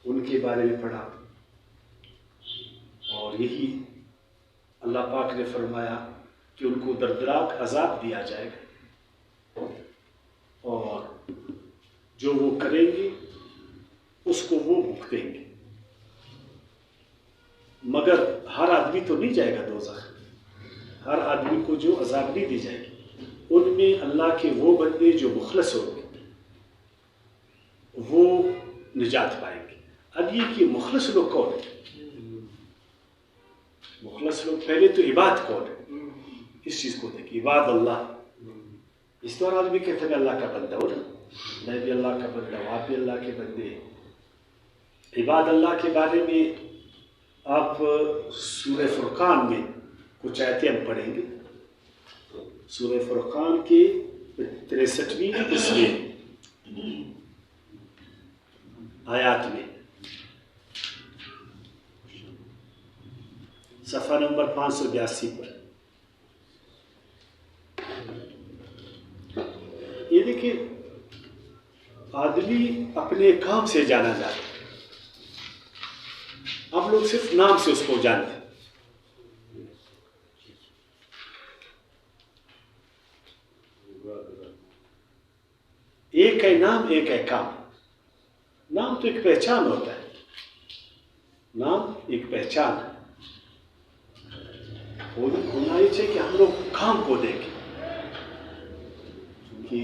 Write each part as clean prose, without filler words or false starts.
ان کے بارے میں پڑھا، اور یہی اللہ پاک نے فرمایا کہ ان کو دردناک عذاب دیا جائے گا، اور جو وہ کریں گے اس کو وہ بھگتیں گے۔ مگر ہر آدمی تو نہیں جائے گا دوزخ، ہر آدمی کو جو عذاب نہیں دی جائے گی، ان میں اللہ کے وہ بندے جو مخلص ہوں گے وہ نجات پائیں گے۔ اب یہ کہ مخلص لوگ کون ہیں؟ مخلص لوگ پہلے تو عباد کون ہے، اس چیز کو دیکھیں، عباد اللہ۔ اس طور آدمی کہتے ہیں اللہ کا بندہ ہو نا، میں بھی اللہ کا بندہ ہوں، آپ بھی اللہ کے بندے ہیں۔ عباد اللہ کے بارے میں آپ سورہ فرقان میں کچھ آیتیں ہم پڑھیں گے، سورہ فرقان کے 63ویں آیات میں، صفحہ نمبر 582 پر یہ دیکھیں، آدمی اپنے کام سے جانا جاتا ہے، ہم لوگ صرف نام سے اس کو جانتے ہیں۔ ایک ہے نام، ایک ہے کام۔ نام تو ایک پہچان ہوتا ہے، نام ایک پہچان ہے، ہونا یہ چاہیے کہ ہم لوگ کام کو دیکھیں کہ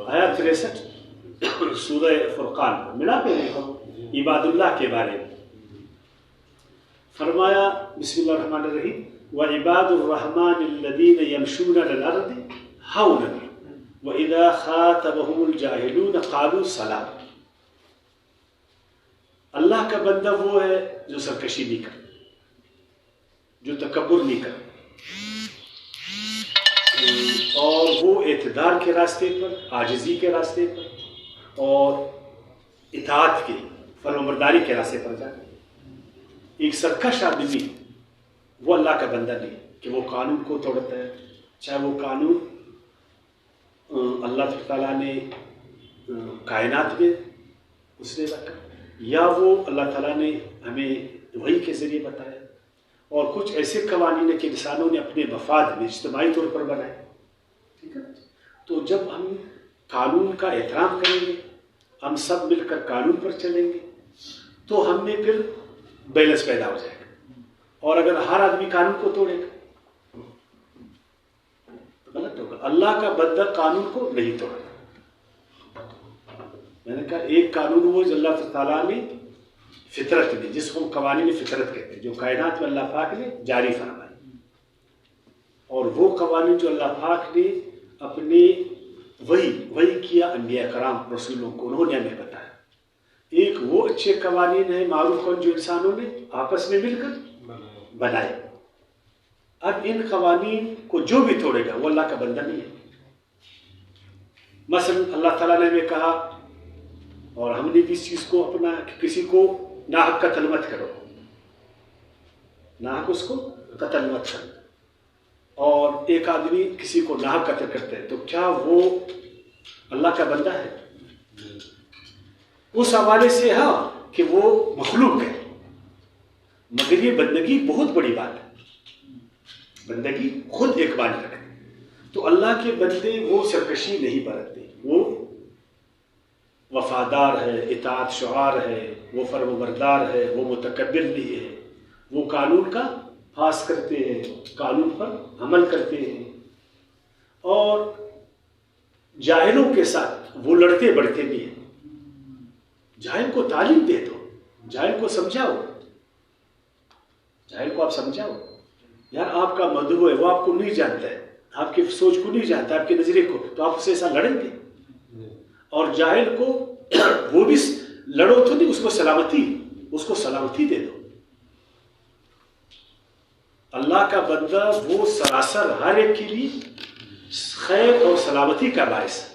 آیت 63 سورہ فرقان کو ملا کے دیکھو، عباد اللہ کے بارے میں فرمایا، بسم اللہ الرحمن الرحیم، وعباد الرحمن الذین یمشون علی الارض ہونا وَإِذَا خَاطَبَهُمُ الْجَاهِلُونَ قَالُوا سَلَامًا۔ اللہ کا بندہ وہ ہے جو سرکشی نہیں کرتا، جو تکبر نہیں کرتا، اور وہ اعتدال کے راستے پر، عاجزی کے راستے پر اور اطاعت کے، فرمانبرداری کے راستے پر جاتا ہے۔ ایک سرکش آدمی وہ اللہ کا بندہ نہیں کہ وہ قانون کو توڑتا ہے، چاہے وہ قانون اللہ تعالیٰ نے کائنات میں اس نے رکھا، یا وہ اللہ تعالیٰ نے ہمیں وحی کے ذریعے بتایا، اور کچھ ایسے قوانین کہ انسانوں نے اپنے مفاد میں اجتماعی طور پر بنائے، ٹھیک ہے۔ تو جب ہم قانون کا احترام کریں گے، ہم سب مل کر قانون پر چلیں گے، تو ہم میں پھر بیلنس پیدا ہو جائے گا، اور اگر ہر آدمی قانون کو توڑے گا غلط ہوگا۔ اللہ کا بندہ قانون کو نہیں توڑتا۔ میں نے کہا ایک قانون وہ جو اللہ تعالیٰ نے فطرت میں، جس کو قوانین فطرت کہتے ہیں، جو کائنات میں اللہ پاک نے جاری فرمائی، اور وہ قوانین جو اللہ پاک نے اپنے وحی کیا انبیاء کرام رسولوں کو، انہوں نے ہمیں بتایا۔ ایک وہ اچھے قوانین ہیں معروف کن جو انسانوں نے آپس میں مل کر بنائے۔ اب ان قوانین کو جو بھی توڑے گا وہ اللہ کا بندہ نہیں ہے۔ مثلا اللہ تعالیٰ نے ہمیں کہا، اور ہم نے بھی اس چیز کو اپنا، کہ کسی کو ناحق قتل مت کرو، ناحق اس کو قتل مت کرو، اور ایک آدمی کسی کو ناحق قتل کرتا ہے تو کیا وہ اللہ کا بندہ ہے؟ اس حوالے سے ہاں کہ وہ مخلوق ہے، مگر یہ بندگی بہت بڑی بات ہے، بندگی خود ایک بات رکھتے۔ تو اللہ کے بندے وہ سرکشی نہیں برتتے، وہ وفادار ہے، اطاعت شعار ہے، وہ فرمانبردار ہے، وہ متکبر نہیں ہے، وہ قانون کا پاس کرتے ہیں، قانون پر عمل کرتے ہیں، اور جاہلوں کے ساتھ وہ لڑتے بڑھتے بھی ہیں۔ جاہل کو تعلیم دے دو، جاہل کو سمجھاؤ، جاہل کو آپ سمجھاؤ، یار آپ کا مدعو ہے، وہ آپ کو نہیں جانتا ہے، آپ کی سوچ کو نہیں جانتا، آپ کے نظریے کو، تو آپ اسے ایسا لڑیں گے؟ اور جاہل کو وہ بھی لڑو تو نہیں، اس کو سلامتی دے دو۔ اللہ کا بندہ وہ سراسر ہر ایک کے لیے خیر اور سلامتی کا باعث ہے،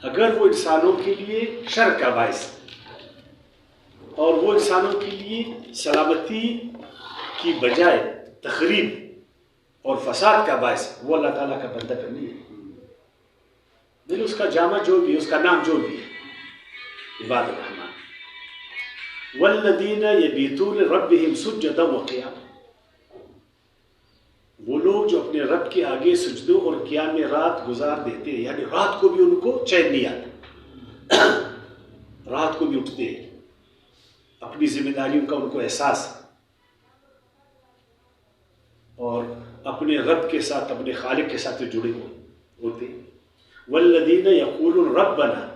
اگر وہ انسانوں کے لیے شر کا باعث ہے اور وہ انسانوں کے لیے سلامتی کی بجائے تخریب اور فساد کا باعث ہے، وہ اللہ تعالیٰ کا بندہ پھر نہیں ہے۔ دل اس کا جامع جو بھی ہے، اس کا نام جو بھی ہے، عباد الرحمن والذین یبیتون لربہم سجدا وقیاما، وہ لوگ جو اپنے رب کے آگے سجدوں اور قیام رات گزار دیتے ہیں، یعنی رات کو بھی ان کو چین نہیں آتا، رات کو بھی اٹھتے ہیں، اپنی ذمہ داریوں کا ان کو احساس ہے، اور اپنے رب کے ساتھ، اپنے خالق کے ساتھ جڑے ہوتے ہیں۔ والذین یقولون ربنا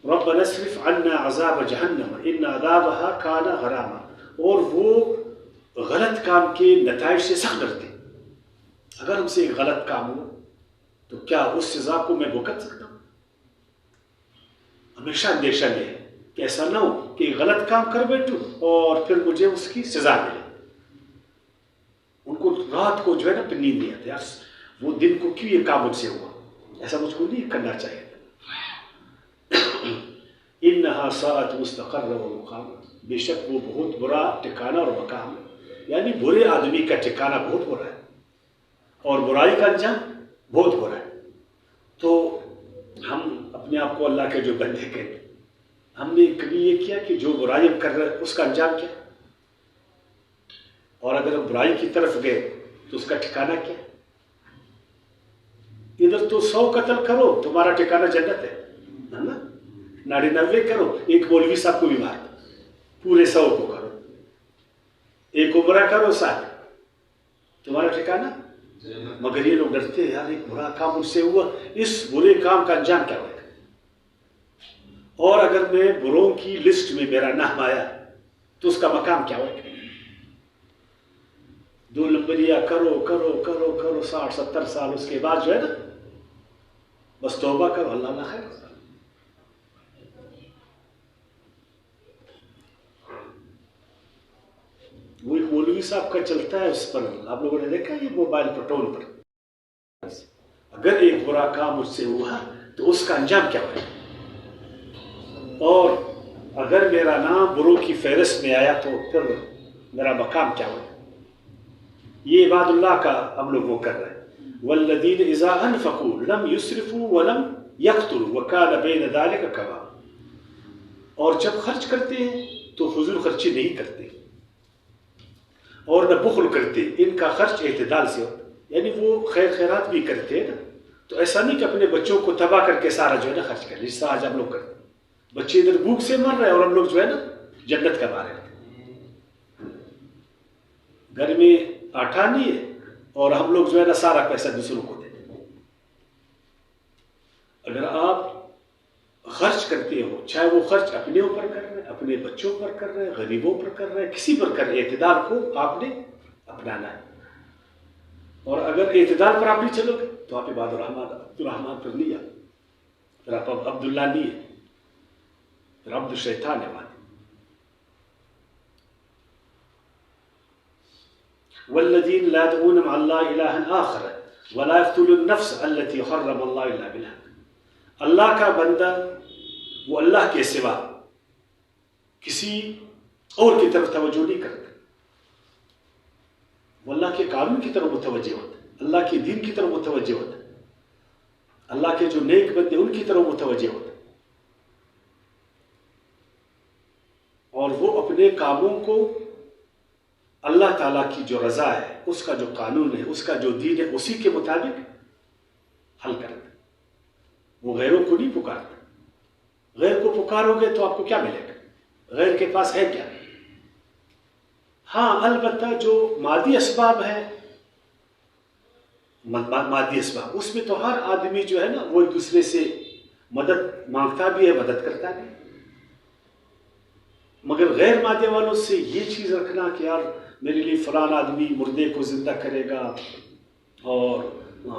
اصرف عنا عذاب جہنم ان عذابها کان غراما، اور وہ غلط کام کے نتائج سے سخت ڈرتے ہیں۔ اگر ہم سے ایک غلط کام ہوا تو کیا اس سزا کو میں بھگت سکتا ہوں؟ ہمیشہ اندیشہ لے کہ ایسا نہ ہو کہ غلط کام کر بیٹھوں اور پھر مجھے اس کی سزا ملے۔ ان کو رات کو جو ہے نا پھر نیند نہیں آتی، یار وہ دن کو کیوں یہ کام مجھ سے ہوا، ایسا مجھ کو نہیں کرنا چاہیے تھا۔ انہا ساعت مستقر و مقام، بے شک وہ بہت برا ٹھکانہ اور مقام ہے، یعنی برے آدمی کا ٹھکانہ بہت برا ہے اور برائی کا انجام بہت برا ہے۔ تو ہم اپنے آپ کو اللہ کے جو بندے کہتے ہیں، ہم نے کبھی یہ کیا کہ جو برائی ہم کر رہے ہیں اس کا انجام کیا؟ اور اگر ہم برائی کی طرف گئے تو اس کا ٹھکانہ کیا؟ ادھر تو 100 قتل کرو تمہارا ٹھکانہ جنت ہے نا، 99 کرو، ایک مولوی صاحب کو بھی مار دو، پورے 100 کو کرو، ایک عمرہ کرو 60، تمہارا ٹھکانہ۔ مگر یہ لوگ ڈرتے ہیں، یار ایک برا کام مجھ سے ہوا، اس برے کام کا انجام کیا ہوگا؟ اور اگر میں بروں کی لسٹ میں میرا نام آیا تو اس کا مقام کیا ہوگا؟ 2 نمبریاں کرو کرو کرو کرو 60-70 سال، اس کے بعد جو ہے نا بس توبہ کرو، اللہ نہ خیر۔ وہ ایک مولوی صاحب کا چلتا ہے، اس پر آپ لوگوں نے دیکھا یہ موبائل پر ٹون پر، اگر ایک برا کام مجھ سے ہوا تو اس کا انجام کیا ہوگا، اور اگر میرا نام بروں کی فہرست میں آیا تو پھر میرا مقام کیا ہوگا۔ یہ عباد اللہ کا ہم لوگ وہ کر رہے ہیں۔ والذین اذا انفقوا لم یسرفوا ولم یقتروا وکان بین ذلک قواما، اور جب خرچ کرتے ہیں تو فضول خرچی نہیں کرتے اور نہ بخل کرتے، ان کا خرچ اعتدال سے ہوتا، یعنی وہ خیر خیرات بھی کرتے ہیں نا، تو ایسا نہیں کہ اپنے بچوں کو تباہ کر کے سارا جو ہے نا خرچ کر لیں، جس طرح آج ہم لوگ کرتے ہیں، بچے ادھر بھوک سے مر رہے ہیں اور ہم لوگ جو ہے نا جنت کما رہے ہیں۔ گھر میں آٹا نہیں ہے اور ہم لوگ جو ہے نا سارا پیسہ دوسروں کو دیتے ہیں۔ اگر آپ خرچ کرتے ہو، چاہے وہ خرچ اپنے اوپر کر رہے ہیں، اپنے بچوں پر کر رہے ہیں، غریبوں پر کر رہے ہیں، کسی پر کر رہے ہیں، اعتدال کو آپ نے اپنانا ہے۔ اور اگر اعتدال پر آپ نہیں چلو گے تو آپ عباد الرحمن پر نہیں آتے، پھر آپ عبداللہ نہیں ہے، پھر عبد الشیطان ہے وہاں۔ والذین لا يدعون مع اللہ الہا آخر ولا يقتلون النفس التي حرم اللہ الا بالحق، اللہ کا بندہ وہ اللہ کے سوا کسی اور کی طرف توجہ نہیں کرتا، وہ اللہ کے قانون کی طرف متوجہ ہوتا ہے، اللہ کے دین کی طرف متوجہ ہوتا ہے، اللہ کے جو نیک بندے ان کی طرف متوجہ ہوتا ہے، اور وہ اپنے کاموں کو اللہ تعالیٰ کی جو رضا ہے، اس کا جو قانون ہے، اس کا جو دین ہے، اسی کے مطابق حل کرتا ہے، وہ غیروں کو نہیں پکارتا۔ غیر کو پکارو گے تو آپ کو کیا ملے گا؟ غیر کے پاس ہے کیا؟ ہاں البتہ جو مادی اسباب ہے، مادی اسباب، اس میں تو ہر آدمی جو ہے نا وہ ایک دوسرے سے مدد مانگتا بھی ہے، مدد کرتا بھی ہے، مگر غیر مادی والوں سے یہ چیز رکھنا کہ یار میرے لیے فلان آدمی مردے کو زندہ کرے گا اور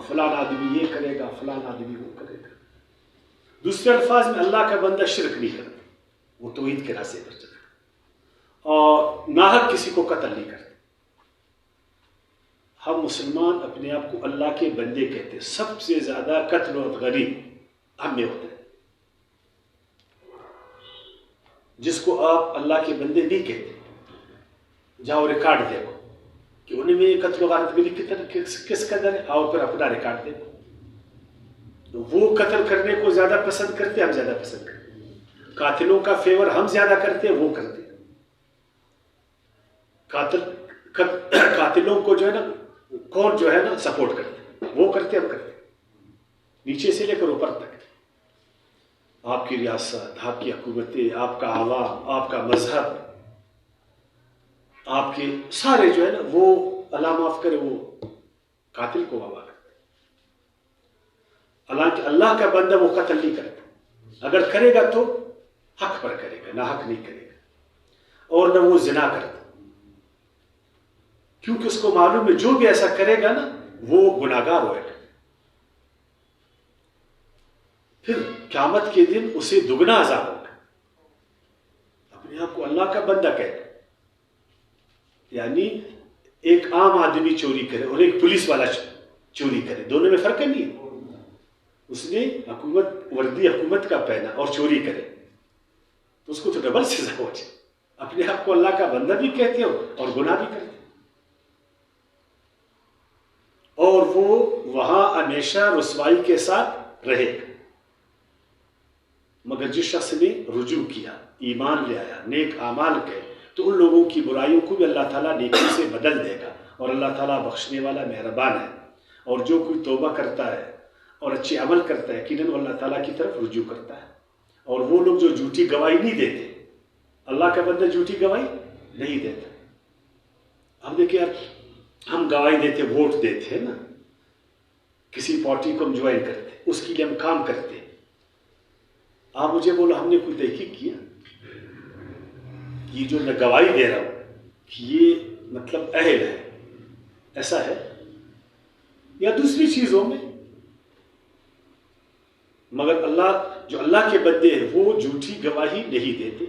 فلان آدمی یہ کرے گا، فلان آدمی وہ کرے گا۔ دوسرے الفاظ میں اللہ کا بندہ شرک نہیں کرتا، وہ توحید کے راستے پر چلتا اور ناحق کسی کو قتل نہیں کرتا۔ ہم مسلمان اپنے آپ کو اللہ کے بندے کہتے ہیں، سب سے زیادہ قتل اور غریب ہم میں ہوتا ہے، جس کو آپ اللہ کے بندے نہیں کہتے۔ جاؤ ریکارڈ دیکھو کہ انہیں میں قتل و غارت گری کس قدر ہے، آؤ پھر اپنا ریکارڈ دیکھو، وہ قتل کرنے کو زیادہ پسند کرتے، ہم زیادہ پسند کرتے، قاتلوں کا فیور ہم زیادہ کرتے ہیں، وہ کرتے ہیں. قاتلوں کو جو ہے نا کون جو ہے نا سپورٹ کرتے ہیں، وہ کرتے ہم کرتے ہیں، نیچے سے لے کر اوپر تک. آپ کی ریاست، آپ کی حکومتیں، آپ کا عوام، آپ کا مذہب، آپ کے سارے جو ہے نا وہ اللہ معاف کرے وہ قاتل کو ہوا کرتے. حالانکہ اللہ کا بندہ وہ قتل نہیں کرتا، اگر کرے گا تو حق پر کرے گا، نہ حق نہیں کرے گا. اور نہ وہ زنا کرتا، کیونکہ اس کو معلوم ہے جو بھی ایسا کرے گا نا وہ گناہگار ہوئے گا. پھر قیامت کے دن اسے دگنا عذاب ہوگا. اپنے آپ کو اللہ کا بندہ کہتے، یعنی ایک عام آدمی چوری کرے اور ایک پولیس والا چوری کرے، دونوں میں فرق نہیں ہے. اس نے وردی حکومت کا پہنا اور چوری کرے تو اس کو تو ڈبل سزا ہو جائے. اپنے آپ کو اللہ کا بندہ بھی کہتے ہو اور گناہ بھی کرتے، اور وہ وہاں ہمیشہ رسوائی کے ساتھ رہے گا. مگر جس شخص نے رجوع کیا، ایمان لے آیا، نیک اعمال کئے، تو ان لوگوں کی برائیوں کو بھی اللہ تعالیٰ نیکی سے بدل دے گا. اور اللہ تعالیٰ بخشنے والا مہربان ہے. اور جو کوئی توبہ کرتا ہے اور اچھے عمل کرتا ہے، یقیناً اللہ تعالیٰ کی طرف رجوع کرتا ہے. اور وہ لوگ جو جھوٹی گواہی نہیں دیتے، اللہ کا بندہ جھوٹی گواہی نہیں دیتا. اب دیکھیں یار، ہم گواہی دیتے، ووٹ دیتے ہیں نا، کسی پارٹی کو ہم جوائن کرتے، اس کے لیے ہم کام کرتے. آپ مجھے بولو ہم نے کوئی تحقیق کیا؟ یہ جو میں گواہی دے رہا ہوں کہ یہ مطلب اہل ہے، ایسا ہے؟ یا دوسری چیزوں میں؟ مگر جو اللہ کے بندے ہیں وہ جھوٹی گواہی نہیں دیتے.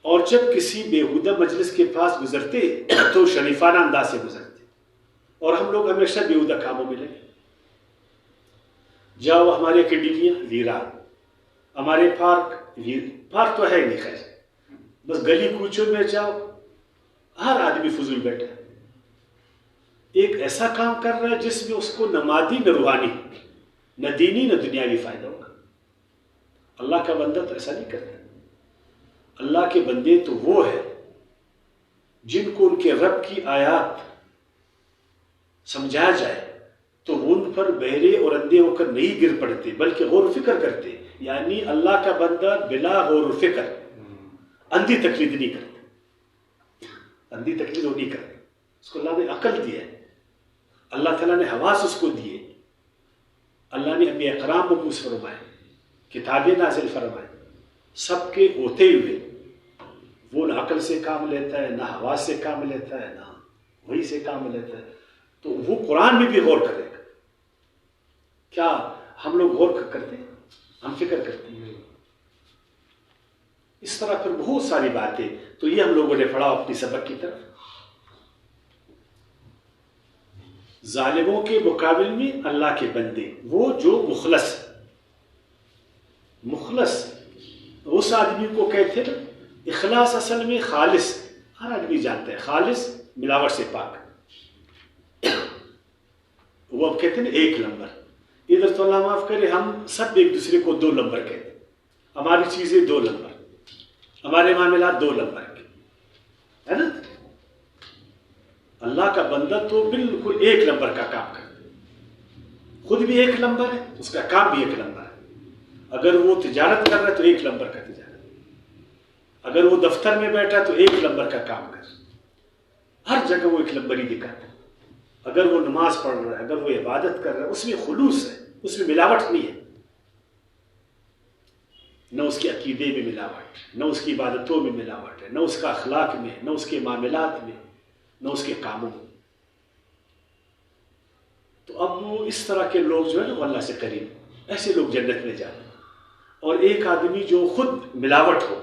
اور جب کسی بیہودہ مجلس کے پاس گزرتے تو شریفانہ انداز سے گزرتے. اور ہم لوگ ہمیشہ بیہودہ کاموں میں لگے. جاؤ ہمارے کنڈیلیاں ویران، ہمارے پارک تو ہے ہی نہیں، خیر بس گلی کوچوں میں جاؤ ہر آدمی فضول بیٹھا ہے، ایک ایسا کام کر رہا ہے جس میں اس کو نہ مادی نہ روحانی، نہ دینی نہ دنیاوی فائدہ ہوگا. اللہ کا بندہ تو ایسا نہیں کرتا. اللہ کے بندے تو وہ ہے جن کو ان کے رب کی آیات سمجھایا جائے تو وہ ان پر بہرے اور اندھے ہو کر نہیں گر پڑتے بلکہ غور و فکر کرتے. یعنی اللہ کا بندہ بلا غور و فکر اندھی تقلید نہیں کرتا. اندھی تقلید وہ نہیں کرتا. اس کو اللہ نے عقل دی ہے، اللہ تعالیٰ نے حواس اس کو دیے، اللہ نے انبیاء اکرام کو مبعوث فرمائے، کتابیں نازل فرمائے. سب کے ہوتے ہوئے وہ نہ عقل سے کام لیتا ہے، نہ حواس سے کام لیتا ہے، نہ وہی سے کام لیتا ہے. تو وہ قرآن میں بھی غور کرے گا. کیا ہم لوگ غور کرتے ہیں؟ ہم فکر کرتے ہیں. اس طرح پھر بہت ساری باتیں. تو یہ ہم لوگوں نے پڑھا اپنی سبق کی طرف. ظالموں کے مقابل میں اللہ کے بندے، وہ جو مخلص اس آدمی کو کہتے ہیں. اخلاص اصل میں خالص، ہر آدمی جانتا ہے خالص ملاوٹ سے پاک. وہ اب کہتے ہیں ایک نمبر. ادھر تو اللہ معاف کرے ہم سب ایک دوسرے کو 2 نمبر کہتے ہیں. ہماری چیزیں 2 نمبر، ہمارے معاملات 2 نمبر کے، ہے نا. اللہ کا بندہ تو بالکل 1 نمبر کا کام کرتا ہے. خود بھی 1 نمبر ہے، اس کا کام بھی 1 نمبر ہے. اگر وہ تجارت کر رہا ہے تو 1 نمبر کا تجارت، اگر وہ دفتر میں بیٹھا ہے تو 1 نمبر کا کام کر. ہر جگہ وہ 1 نمبر ہی دکھاتا ہے. اگر وہ نماز پڑھ رہا ہے، اگر وہ عبادت کر رہا ہے، اس میں خلوص ہے، اس میں ملاوٹ نہیں ہے. نہ اس کے عقیدے میں ملاوٹ، نہ اس کی عبادتوں میں ملاوٹ ہے، نہ اس کا اخلاق میں، نہ اس کے معاملات میں، نہ اس کے کاموں میں. تو اب وہ اس طرح کے لوگ جو ہے نا وہ اللہ سے قریب، ایسے لوگ جنت میں جاتے ہیں. اور ایک آدمی جو خود ملاوٹ ہو،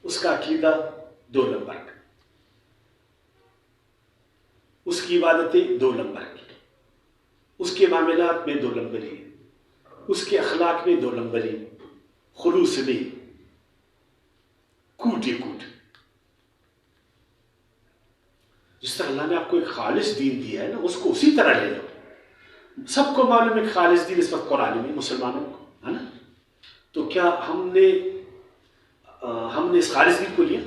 اس کا عقیدہ 2 نمبر کا، اس کی عبادتیں 2 نمبر کی، اس کے معاملات میں 2 نمبر ہی، اس کے اخلاق میں 2 نمبر ہی، خلوص نہیں، کوٹ. جس طرح اللہ نے آپ کو ایک خالص دین دیا ہے نا، اس کو اسی طرح لے لو. سب کو معلوم ہے کہ خالص دین اس وقت قرآن میں مسلمانوں کو ہے نا. تو کیا ہم نے ہم نے اس خالص دین کو لیا.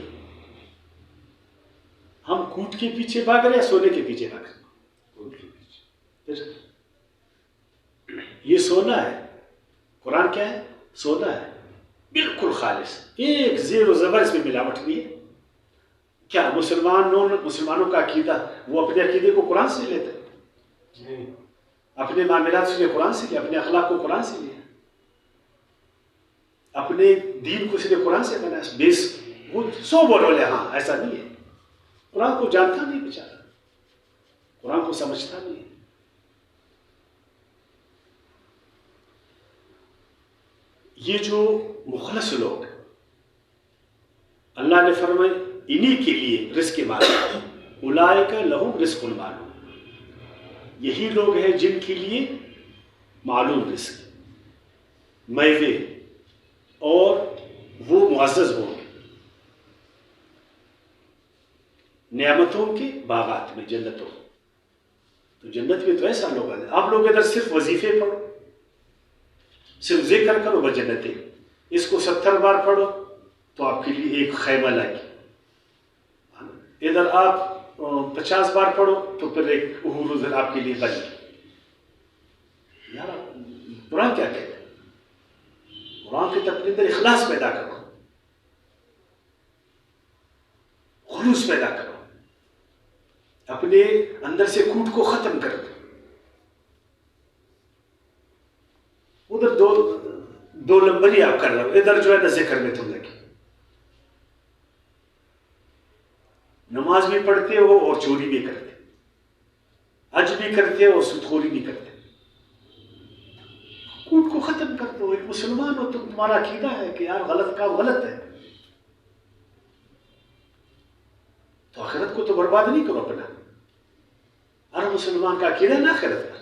ہم کوٹ کے پیچھے بھاگ رہے یا سونے کے پیچھے بھاگ رہے؟ یہ سونا ہے. قرآن کیا ہے؟ سونا ہے، بالکل خالص، ایک زیر و زبر اس میں ملاوٹ نہیں ہے. کیا مسلمانوں کا عقیدہ، وہ اپنے عقیدے کو قرآن سے لیتے ہیں، اپنے معاملات سے قرآن سے لیا، اپنے اخلاق کو قرآن سے لیا، اپنے دین کو اس لیے قرآن سے بنا. بیس وہ 100 بولے، ہاں ایسا نہیں ہے. قرآن کو جانتا نہیں بیچارہ، قرآن کو سمجھتا نہیں ہے. یہ جو مخلص لوگ، اللہ نے فرمائے انہی کے لیے رزق معلوم، اولئک لہم رزق معلوم. یہی لوگ ہیں جن کے لیے معلوم رزق، میوے، اور وہ معزز ہوں گے نعمتوں کے باغات میں، جنتوں. تو جنت میں تو ایسا لوگ ہیں. آپ لوگ ادھر صرف وظیفے پڑھو، صرف ذکر کرو، وہ جنتیں. اس کو 70 بار پڑھو تو آپ کے لیے ایک خیمہ لگے. ادھر آپ 50 بار پڑھو تو پھر ایک احور ادھر آپ کے لیے بنے. یار قرآن کیا کہتا ہے؟ قرآن کے اپنے اندر اخلاص پیدا کرو، خلوص پیدا کرو، اپنے اندر سے کوٹ کو ختم کر دو. ادھر دو نمبری آپ کر رہے ہو، ادھر جو ہے نا ذکر میں تم لگے. نماز بھی پڑھتے ہو اور چوری بھی کرتے، حج بھی کرتے ہو اور سودخوری بھی کرتے. کوٹ کو ختم کر دو. ایک مسلمان ہو تم، تمہارا عقیدہ ہے کہ یار غلط کا غلط ہے، تو آخرت کو تو برباد نہیں کرو اپنا. ہر مسلمان کا عقیدہ نہ آخرت کا.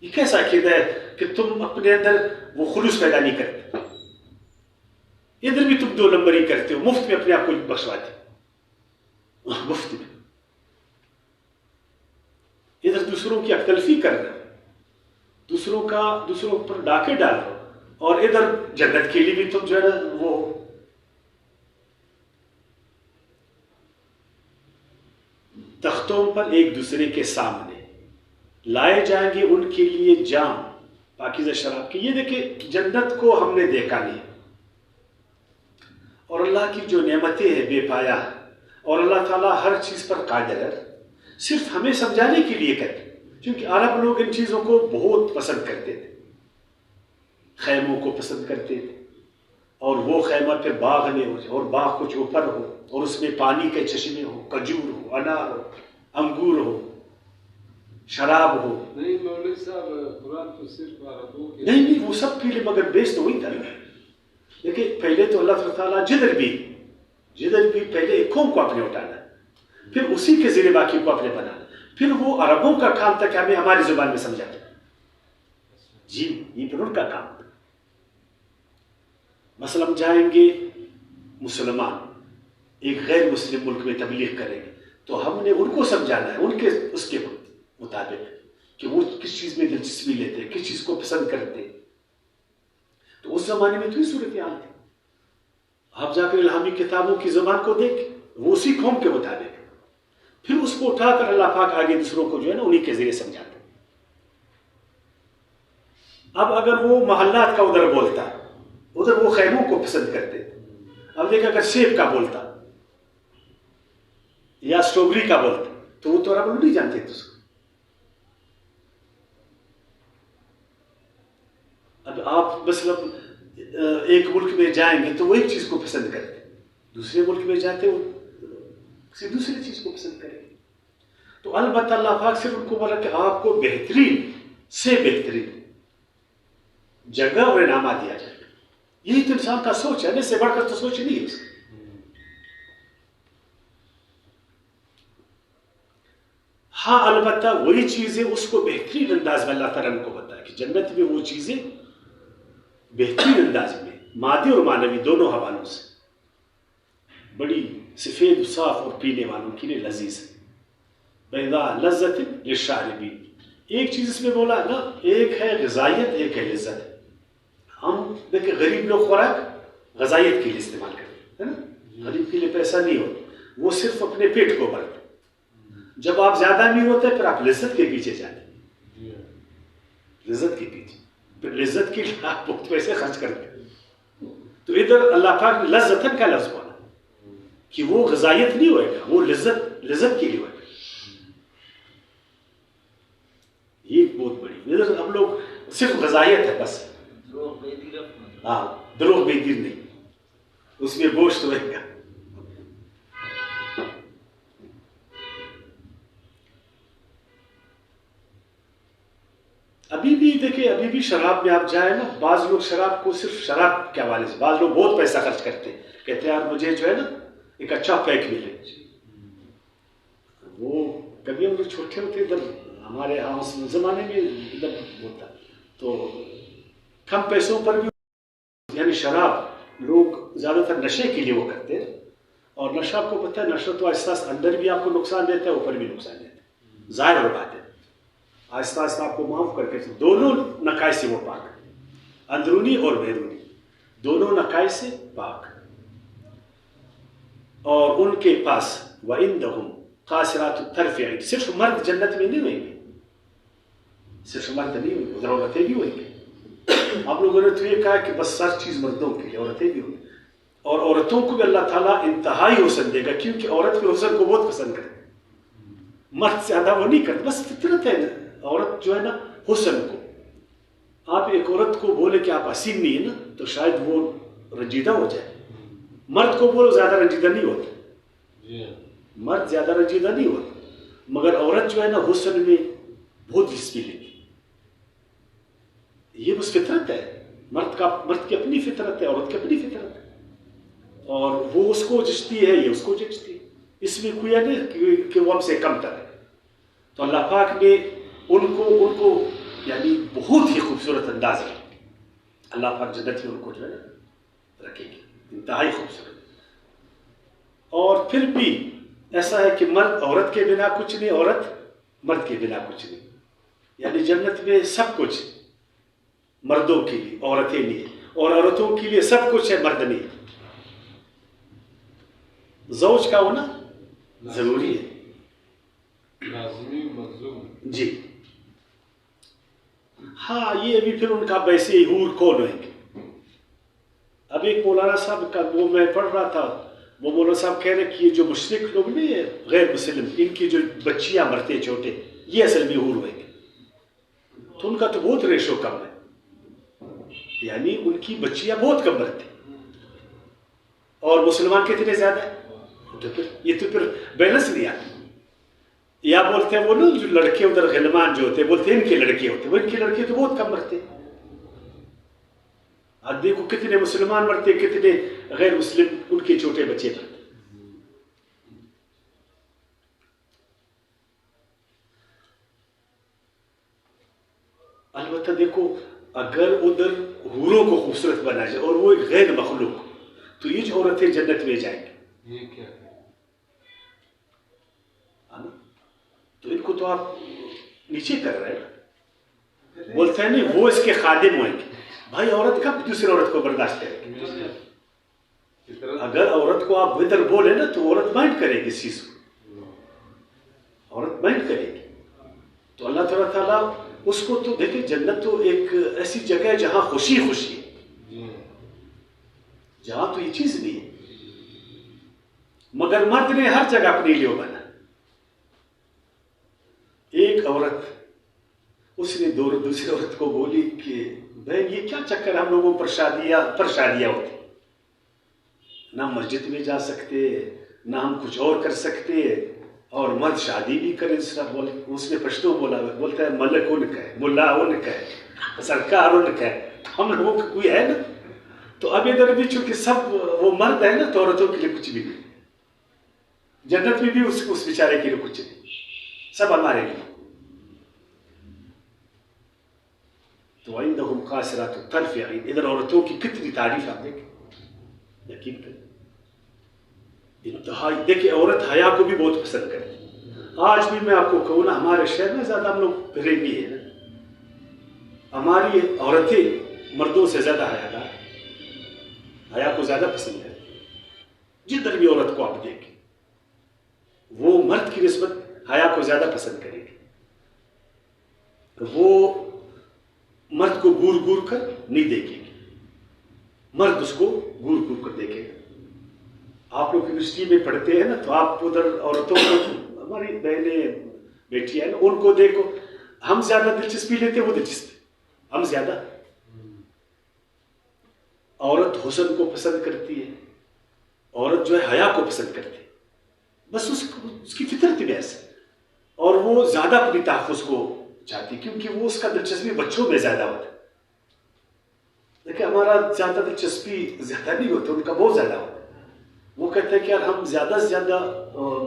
یہ کیسا عقیدہ ہے کہ تم اپنے اندر وہ خلوص پیدا نہیں کرتے؟ ادھر بھی تم 2 نمبری کرتے ہو، مفت میں اپنے آپ کو بخشواتے ہو، مفت میں. ادھر دوسروں کی حق تلفی کر رہے ہو، دوسروں پر ڈاکے ڈال رہے ہو، اور ادھر جنت کے لیے بھی تم جو ہے نا وہ تختوں پر ایک دوسرے کے سامنے لائے جائیں گے ان کے لیے جام پاکیزہ شراب کی. یہ دیکھیں جنت کو ہم نے دیکھا نہیں، اور اللہ کی جو نعمتیں ہیں بے پایا، اور اللہ تعالیٰ ہر چیز پر قادر ہے. صرف ہمیں سمجھانے کے لیے کہتے ہیں، کیونکہ عرب لوگ ان چیزوں کو بہت پسند کرتے تھے، خیموں کو پسند کرتے تھے، اور وہ خیمہ پھر باغ میں ہو، اور باغ کچھ اوپر ہو، اور اس میں پانی کے چشمے ہو، کھجور ہو، انار ہو، انگور ہو، شراب ہو. نہیں مولوی صاحب، قرآن تو صرف عربوں کے نہیں وہ سب کے لیے، مگر بیس تو وہی تھا نا. دیکھیں پہلے تو اللہ تعالیٰ جدھر بھی پہلے ایک قوم کو اپنے اٹھانا، پھر اسی کے ذریعے باقی کو اپنے بنانا. پھر وہ عربوں کا کام تھا کہ ہمیں ہماری زبان میں سمجھاتے. جی یہ پھر ان کا کام تھا. مثلا ہم جائیں گے مسلمان ایک غیر مسلم ملک میں تبلیغ کریں گے، تو ہم نے ان کو سمجھانا ہے، ان کے اس کے مطابق کہ وہ کس چیز میں دلچسپی لیتے ہیں، کس چیز کو پسند کرتے ہیں. تو اس زمانے میں تو ہی صورتحال تھی. آپ جا کر الہامی کتابوں کی زبان کو دیکھ، وہ اسی قوم کے مطابق، پھر اس کو اٹھا کر اللہ پاک آگے دوسروں کو جو ہے نا انہی کے ذریعے سمجھاتے. اب اگر وہ محلات کا ادھر بولتا، ادھر وہ خیموں کو پسند کرتے. اب دیکھ اگر سیب کا بولتا یا اسٹرابری کا بولتا تو وہ تو عرب نہیں جانتے تھے اس کو. اب آپ مثلا ایک ملک میں جائیں گے تو وہ ایک چیز کو پسند کرتے، دوسرے ملک میں جاتے وہ کسی دوسری چیز کو پسند کریں گے. تو البتہ اللہ پاک صرف ان کو بولا کہ آپ کو بہترین سے بہترین جگہ اور انعامات دیا جائے گا. یہی تو انسان کا سوچ ہے، اس سے بڑھ کر تو سوچ نہیں ہے اس کی. ہاں البتہ وہی چیزیں اس کو بہترین انداز میں اللہ تعالیٰ نے کو بتایا کہ جنت میں وہ چیزیں بہترین انداز میں مادی اور معنوی دونوں حوالوں سے بڑی سفید صاف اور پینے والوں کے لیے لذیذ ہے. بیضاء لذت للشاربین. ایک چیز اس میں بولا نا، ایک ہے غذائیت، ایک ہے لذت. ہم دیکھیں غریب لوگ خوراک غذائیت کے لیے استعمال کرتے ہیں نا، غریب کے لیے پیسہ نہیں ہوتا، وہ صرف اپنے پیٹ کو بھرتے. جب آپ زیادہ امیر ہوتے ہیں پھر آپ لذت کے پیچھے جاتے ہیں، لذت کے پیچھے، پھر لذت کے لیے آپ بہت پیسے خرچ کرتے ہیں. تو ادھر اللہ پاک نے لذتن کا لفظ بولا کہ وہ غذائیت نہیں ہوئے گا، وہ لذت کے لیے ہوئے گا. یہ بہت بڑی ادھر ہم لوگ صرف غذائیت ہے بس، ہاں دروغ بے دیر نہیں، اس میں گوشت ہوئے گا. ابھی بھی دیکھیں، ابھی بھی شراب میں آپ جائیں نا، بعض لوگ شراب کو صرف شراب کے حوالے سے، بعض لوگ بہت پیسہ خرچ کرتے ہیں، کہتے ہیں یار مجھے جو ہے نا ایک اچھا پیک ملے. وہ کبھی ہم لوگ چھوٹے ہوتے ادھر ہمارے یہاں اس زمانے میں ادھر ہوتا تو کم پیسوں پر بھی، یعنی شراب لوگ زیادہ تر نشے کے لیے وہ کرتے ہیں، اور نشہ آپ کو پتہ ہے، نشہ تو آہستہ آہستہ اندر بھی آپ کو نقصان دیتا ہے، اوپر بھی نقصان دیتا ہے، ظاہر ہو بات ہے. آہستہ آہستہ آپ کو معاف کر کے دونوں نقائص سے وہ پاک، اندرونی اور بیرونی دونوں نقائص سے پاک. اور ان کے پاس وَعِندَهُمْ قَاصِرَاتُ الطَّرْفِ عِينٌ، صرف مرد جنت میں نہیں ہوئیں گے، صرف مرد نہیں ہوئیں گے، ادھر عورتیں بھی ہوئیں گے. آپ لوگوں نے تو یہ کہا کہ بس ہر چیز مردوں کے لیے، عورتیں بھی ہوئیں گی، اور عورتوں کو بھی اللہ تعالیٰ انتہائی حسن دے گا، کیونکہ عورت کے حسن کو بہت پسند کرتے ہیں، مرد زیادہ وہ نہیں کرتے، بس فطرت ہے نا. عورت جو ہے نا حسن کو، آپ ایک عورت کو بولے کہ آپ حسین نہیں ہے نا تو شاید وہ رنجیدہ ہو جائے. مرد کو بولو زیادہ رنجیدہ نہیں ہوتا، مرد زیادہ رنجیدہ نہیں ہوتا، مگر عورت جو ہے نا حسن میں بہت دلچسپی لیتی. یہ بس فطرت ہے، مرد کی اپنی فطرت ہے، عورت کی اپنی فطرت ہے، اور وہ اس کو جچتی ہے، یہ اس کو جچتی ہے. اس میں کوئی نہیں کہ وہ ہم سے کم تر ہے. تو اللہ پاک نے ان کو یعنی بہت ہی خوبصورت انداز ہے، اللہ پاک جنت میں ان کو جو ہے نا رکھے گی، انتہائی خوبصورت. اور پھر بھی ایسا ہے کہ مرد عورت کے بنا کچھ نہیں، عورت مرد کے بنا کچھ نہیں، یعنی جنت میں سب کچھ مردوں کے لیے، عورتیں نہیں، اور عورتوں کے لیے سب کچھ ہے، مرد نہیں. زوج کا ہونا ضروری ہے، لازمی ملزوم. جی ہاں. یہ ابھی پھر ان کا ویسے ہی حور کون ہوئیں گے. اب ایک مولانا صاحب کا وہ میں پڑھ رہا تھا، وہ مولانا صاحب کہہ رہے کہ یہ جو مشرک لوگ نہیں ہے، غیر مسلم، ان کی جو بچیاں مرتے چھوٹے، یہ اصل میں حور ہوئیں گے. تو ان کا تو بہت ریشو کم ہے، یعنی ان کی بچیاں بہت کم مرتے، اور مسلمان کتنے زیادہ ہیں. تو پھر یہ تو پھر بیلنس نہیں آتا. یا بولتے ہیں وہ نا جو لڑکے ادھر غلمان جو ہوتے ہیں، بولتے ہیں ان کے لڑکے ہوتے ہیں، وہ ان کے لڑکے تو بہت کم مرتے ہیں. اور دیکھو کتنے مسلمان مرتے، کتنے غیر مسلم ان کے چھوٹے بچے مرتے. البتہ دیکھو اگر ادھر حوروں کو خوبصورت بنا جائے اور وہ ایک غیر مخلوق، تو یہ جو عورتیں جنت میں جائیں گی، یہ کیا ہے؟ تو ان کو تو آپ نیچے کر رہے ہیں. بولتے ہیں نہیں وہ اس کے خادم ہوئیں گے. بھائی عورت کب دوسری عورت کو برداشت کرے گی؟ اگر عورت کو آپ ادھر بولے نا تو عورت مائنڈ کرے گی، اس چیز کو عورت مائنڈ کرے گی. تو اللہ تعالیٰ اس کو تو دیکھیں، جنت تو ایک ایسی جگہ ہے جہاں خوشی خوشی ہے، جہاں تو یہ چیز نہیں ہے. مگر مرد نے ہر جگہ اپنے لیے بنا. ایک عورت اس نے دوسری عورت کو بولی کہ بہن یہ کیا چکر، ہم لوگوں پر شادیاں ہوتی، نہ مسجد میں جا سکتے، نہ ہم کچھ اور کر سکتے، اور مرد شادی بھی کرے. اس نے پشتو بولا، بولتا ہے ملک ان کا ہے، ملا ان کا ہے، سرکار ان کا ہے، ہم لوگوں کا کوئی ہے نا. تو اب ادھر بھی چونکہ سب وہ مرد ہے نا، تو عورتوں کے لیے کچھ بھی نہیں. جنت میں بھی اس بیچارے کے لیے کچھ نہیں، سب ہمارے لیے. تو عندهم قاصرات الطرف عین، ادھر عورتوں کی کتنی تعریف آپ دیکھیں، یقین کریں انتہائی. دیکھیں عورت حیا کو بھی بہت پسند کرتی. آج بھی میں آپ کو کہوں نا، ہمارے شہر میں زیادہ ہم لوگ پھرے بھی ہیں نا، ہماری عورتیں مردوں سے زیادہ حیادار، حیا کو کو زیادہ پسند کرتی ہے. جدھر بھی عورت کو آپ دیکھیں وہ مرد کی نسبت حیا کو زیادہ پسند کرے گی. وہ مرد کو گور گور کر نہیں دیکھے گی, مرد اس کو گور گور کر دیکھے گا. آپ لوگ یونیورسٹی میں پڑھتے ہیں نا, تو آپ ادھر عورتوں کو, ہماری بہنیں بیٹیاں ہیں نا, ان کو دیکھو, ہم زیادہ دلچسپی لیتے ہیں, وہ دلچسپی ہم زیادہ. عورت حسن کو پسند کرتی ہے, عورت جو ہے حیا کو پسند کرتی ہے, بس اس کی فطرت میں ایسا, اور وہ زیادہ اپنی تحفظ کو چاہتی, کیونکہ وہ اس کا دلچسپی بچوں میں زیادہ ہوتا ہے. دیکھیں ہمارا زیادہ دلچسپی زیادہ نہیں ہوتا, ان کا بہت زیادہ ہوتا ہے. وہ کہتے ہیں کہ یار ہم زیادہ سے زیادہ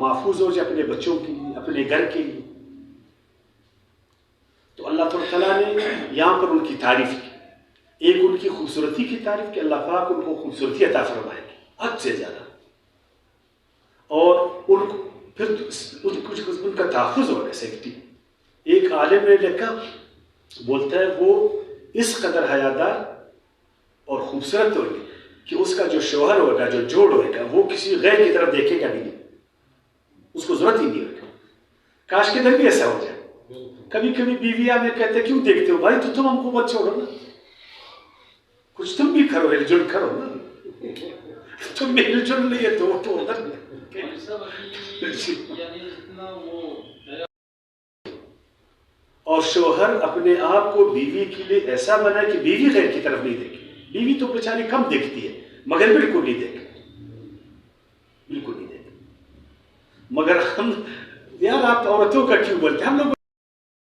محفوظ ہو جائے اپنے بچوں کی, اپنے گھر کے لیے. تو اللہ تعالیٰ نے یہاں پر ان کی تعریف کی, ایک ان کی خوبصورتی کی تعریف کہ اللہ پاک ان کو خوبصورتی عطا فرمائے گی حد سے زیادہ, اور ان کو پھر ان کا تحفظ ہوگا, سیفٹی. ایک عالم نے لکھا, بولتا ہے وہ اس قدر حیادار اور خوبصورت ہوگی کہ اس کا جو شوہر ہوگا, جو جوڑ ہوگا, وہ کسی غیر کی طرف دیکھے گا نہیں, اس کو ضرورت ہی نہیں ہوگی. کاش کے در بھی ایسا ہو جائے. کبھی کبھی بیویاں میں کہتے کیوں دیکھتے ہو بھائی, تو تم ہم کو مت چھوڑو نا, کچھ تم بھی کرو, ہل جل کرو نا. تم میں ہل جل نہیں ہے تو ادھر. اور شوہر اپنے آپ کو بیوی کے لیے ایسا بنائے کہ بیوی غیر کی طرف نہیں دیکھے. بیوی تو بیچاری کم دیکھتی ہے, مگر بالکل نہیں دیکھے, بالکل نہیں دیکھے. مگر ہم یار آپ عورتوں کا کیوں بولتے ہیں, ہم لوگ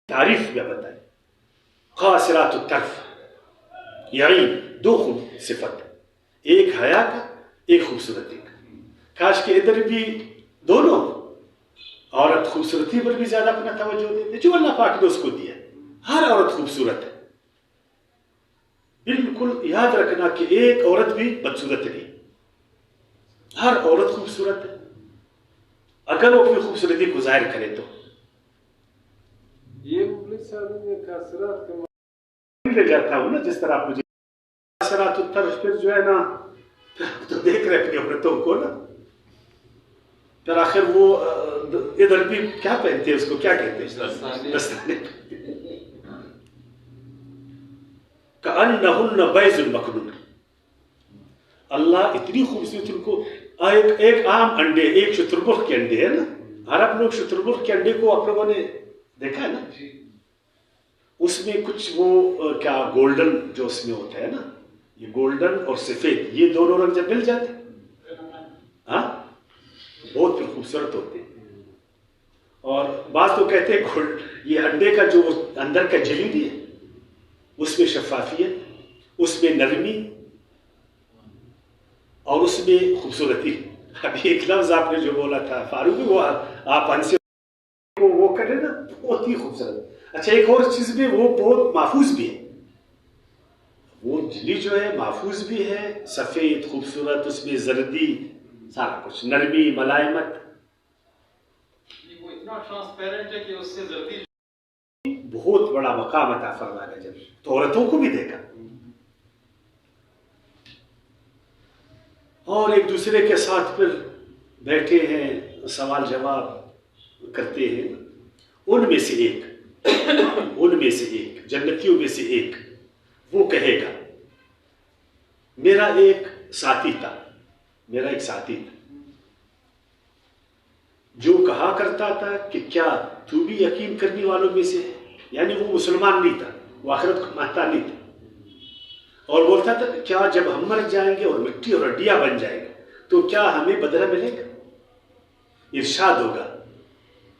تعریف میں بتائیں. قاصرات الطرف, یعنی دو خوب صفت, ایک حیا کا, ایک خوبصورتی کا. کاش کہ ادھر بھی دونوں, عورت خوبصورتی پر بھی زیادہ اپنا توجہ دیتے, جو اللہ پاک نے اس کو دیا. ہر عورت خوبصورت ہے, بالکل یاد رکھنا کہ ایک عورت بھی بدصورت نہیں, ہر عورت خوبصورت ہے, اگر وہ اپنی خوبصورتی کو ظاہر کرے تو. یہ مبلغ صاحب نے کاثرات کا لے جاتا ہوں نا, جس طرح آپ مجھے کاثرات الطرف, پھر جو ہے نا, تو دیکھ رہے اپنی عورتوں کو نا, پھر آخر وہ ادھر بھی کیا پہنتے ہیں, اس کو کیا کہتے ہیں, دستانے. کأنہن بیض مکنون, اللہ اتنی خوبصورت ان کو. ایک عام انڈے, ایک شترمرغ کے انڈے ہے نا, عرب لوگ شترمرغ کے انڈے کو آپ لوگوں نے دیکھا ہے نا, اس میں کچھ وہ کیا گولڈن جو اس میں ہوتا ہے نا, یہ گولڈن اور سفید, یہ دونوں رنگ جب مل جاتے ہاں بہت پھر خوبصورت ہوتے ہیں. اور بعض تو کہتے ہیں یہ انڈے کا جو اندر کا جلیڈ ہے, اس میں شفافیت, اس میں نرمی, اور اس میں خوبصورتی. ابھی ایک لفظ آپ نے جو بولا تھا فاروق, وہ آپ ان سے وہ کریں نا, بہت ہی خوبصورت. اچھا ایک اور چیز بھی, وہ بہت محفوظ بھی ہے, وہ جلی جو ہے محفوظ بھی ہے, سفید خوبصورت, اس میں زردی, سارا کچھ, نرمی, ملائمت. وہ اتنا ٹرانسپیرنٹ ہے کہ اس سے زردی بہت بڑا مقام عطا فرمایا جب تو عورتوں کو بھی دیکھا, اور ایک دوسرے کے ساتھ پھر بیٹھے ہیں, سوال جواب کرتے ہیں. ان میں سے ایک جنتیوں میں سے ایک وہ کہے گا, میرا ایک ساتھی تھا, جو کہا کرتا تھا کہ کیا تو بھی یقین کرنے والوں میں سے ہے, یعنی وہ مسلمان نہیں تھا, وہ آخرت کو مانتا نہیں تھا, اور بولتا تھا کیا جب ہم مر جائیں گے اور مٹی اور ہڈیاں بن جائیں گے تو کیا ہمیں بدلہ ملے گا؟ ارشاد ہوگا,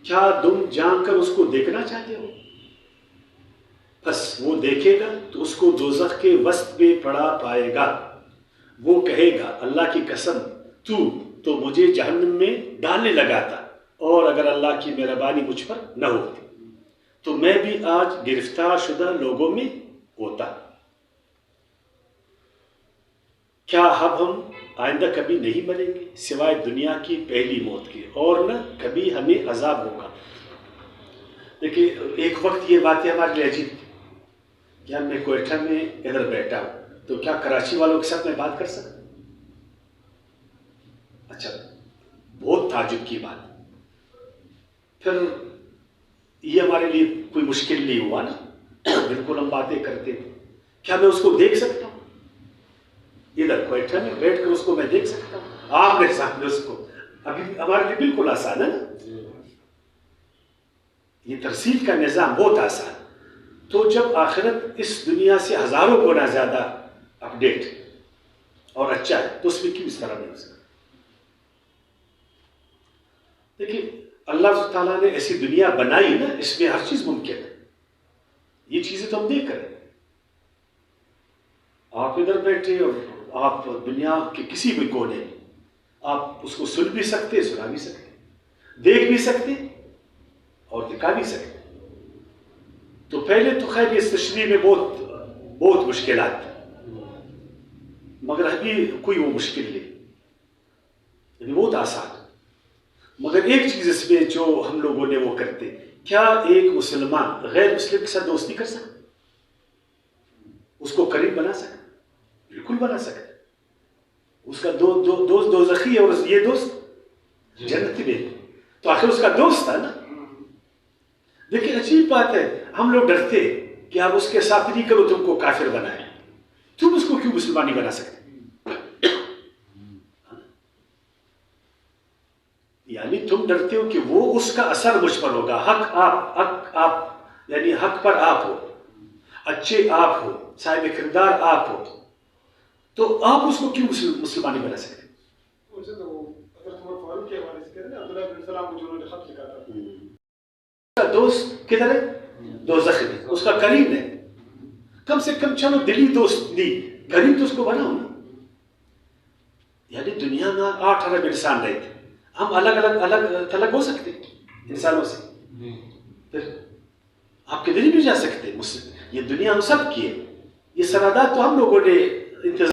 کیا تم جان کر اس کو دیکھنا چاہتے ہو؟ بس وہ دیکھے گا تو اس کو دوزخ کے وسط میں پڑا پائے گا. وہ کہے گا اللہ کی قسم تو مجھے جہنم میں ڈالنے لگا تھا, اور اگر اللہ کی مہربانی مجھ پر نہ ہوتی تو میں بھی آج گرفتار شدہ لوگوں میں ہوتا. کیا اب ہم آئندہ کبھی نہیں مریں گے سوائے دنیا کی پہلی موت کے, اور نہ کبھی ہمیں عذاب ہوگا. دیکھیے ایک وقت یہ باتیں ہمارے لیے عجیب تھی, کیا میں کوئٹہ میں ادھر بیٹھا ہوں تو کیا کراچی والوں کے ساتھ میں بات کر سکتا؟ اچھا بہت تعجب کی بات. پھر یہ ہمارے لیے کوئی مشکل نہیں ہوا نا, بالکل ہم باتیں کرتے تھے. کیا میں اس کو دیکھ سکتا ہوں؟ ادھر بیٹھا میں بیٹھ کر اس کو میں دیکھ سکتا ہوں, آپ میرے سامنے اس کو, ابھی ہمارے لیے بالکل آسان ہے نا. یہ ترسیل کا نظام بہت آسان. تو جب آخرت اس دنیا سے ہزاروں گنا زیادہ اپڈیٹ اور اچھا ہے تو اس میں کیوں اس طرح نہیں ہو سکتا؟ دیکھیے اللہ تعالیٰ نے ایسی دنیا بنائی نا, اس میں ہر چیز ممکن ہے. یہ چیزیں تو ہم دیکھ کر رہے ہیں. آپ ادھر بیٹھے اور آپ دنیا کے کسی بھی کونے میں آپ اس کو سن بھی سکتے, سنا بھی سکتے, دیکھ بھی سکتے اور دکھا بھی سکتے. تو پہلے تو خیر اس تشریح میں بہت مشکلات تھیں, مگر ابھی کوئی وہ مشکل نہیں, یعنی بہت آسان. مگر ایک چیز اس میں جو ہم لوگوں نے وہ کرتے, کیا ایک مسلمان غیر مسلم کے ساتھ دوستی کر سکتا؟ اس کو قریب بنا سکتا؟ بالکل بنا سکتا. اس کا دوست دوزخی ہے اور یہ دوست جنت میں, تو آخر اس کا دوست تھا نا. لیکن عجیب بات ہے, ہم لوگ ڈرتے کہ آپ اس کے ساتھ نہیں کرو, تم کو کافر بنائے. تم اس کو کیوں مسلمان نہیں بنا سکتے؟ یعنی تم ڈرتے ہو کہ وہ اس کا اثر مجھ پر ہوگا. حق آپ یعنی حق پر آپ ہو, اچھے آپ ہو, صاحب کردار آپ ہو, تو آپ اس کو کیوں مسلمان نہیں بنا سکتے؟ دوست کدھر ہے؟ دوزخ میں, اس کا قریب ہے. کم سے کم چلو دلی دوست نہیں, قریب تو اس کو بناؤ نا. یعنی دنیا میں 8 ارب انسان رہتے, ہم الگ ہو سکتے انسانوں سے؟ پھر آپ کدھر بھی جا سکتے. یہ دنیا ہم سب کی ہے, یہ سرحدات تو ہم لوگوں نے انتظام